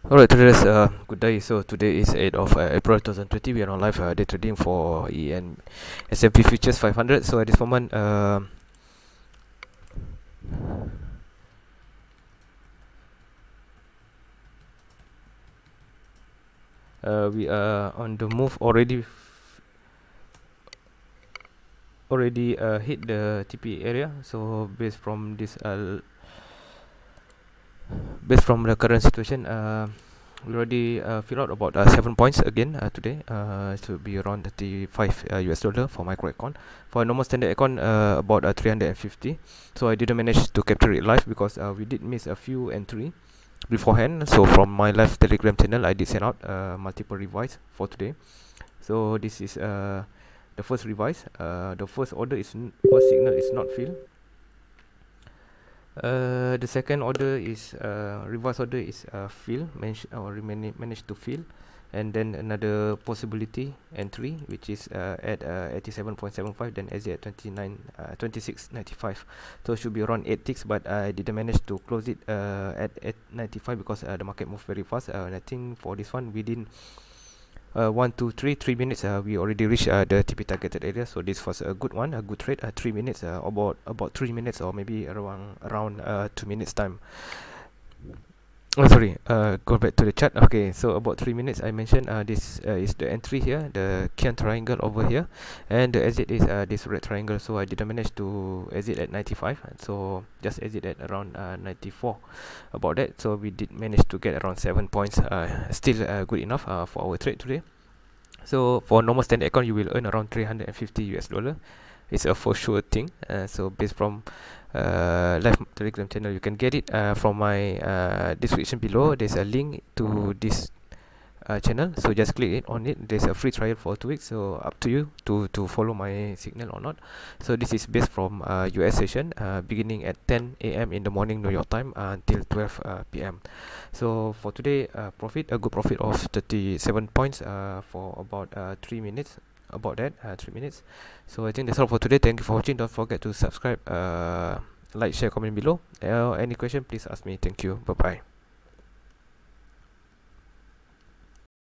Alright, traders, good day. So today is 8th of April 2020. We are on live day trading for EN S&P futures 500. So at this moment, we are on the move already hit the TP area. So based from this based from the current situation, we already fill out about 7 points again today. It will be around 35 US dollar for micro account. For a normal standard account, about 350. So I didn't manage to capture it live because we did miss a few entry beforehand. So from my live Telegram channel, I did send out multiple revise for today. So this is the first revise. The first first signal is not filled. The second order is reverse order is fill managed to fill, and then another possibility entry which is at 87.75, then exit at 26.95. So it should be around 8 ticks, but I didn't manage to close it at 95 because the market moved very fast, and I think for this one within 1 2 3 minutes we already reached the TP targeted area. So this was a good one, a good trade. 3 minutes, about 3 minutes, or maybe around 2 minutes time. Oh, sorry, go back to the chart. Okay, so about 3 minutes I mentioned this is the entry here, the Kian triangle over here, and the exit is this red triangle. So I didn't manage to exit at 95, so just exit at around 94 about that. So we did manage to get around 7 points, still good enough for our trade today. So for normal standard account, you will earn around 350 US dollar. It's a for sure thing. So based from live Telegram channel, you can get it from my description below. There's a link to this channel, so just click it on it. There's a free trial for 2 weeks, so up to you to follow my signal or not. So this is based from US Sesion, beginning at 10 a.m. in the morning New York time until 12 p.m. So for today, a good profit of 37 points for about 3 minutes. About that 3 minutes. So I think that's all for today. Thank you for watching. Don't forget to subscribe, like, share, comment below. Any question, please ask me. Thank you. Bye bye.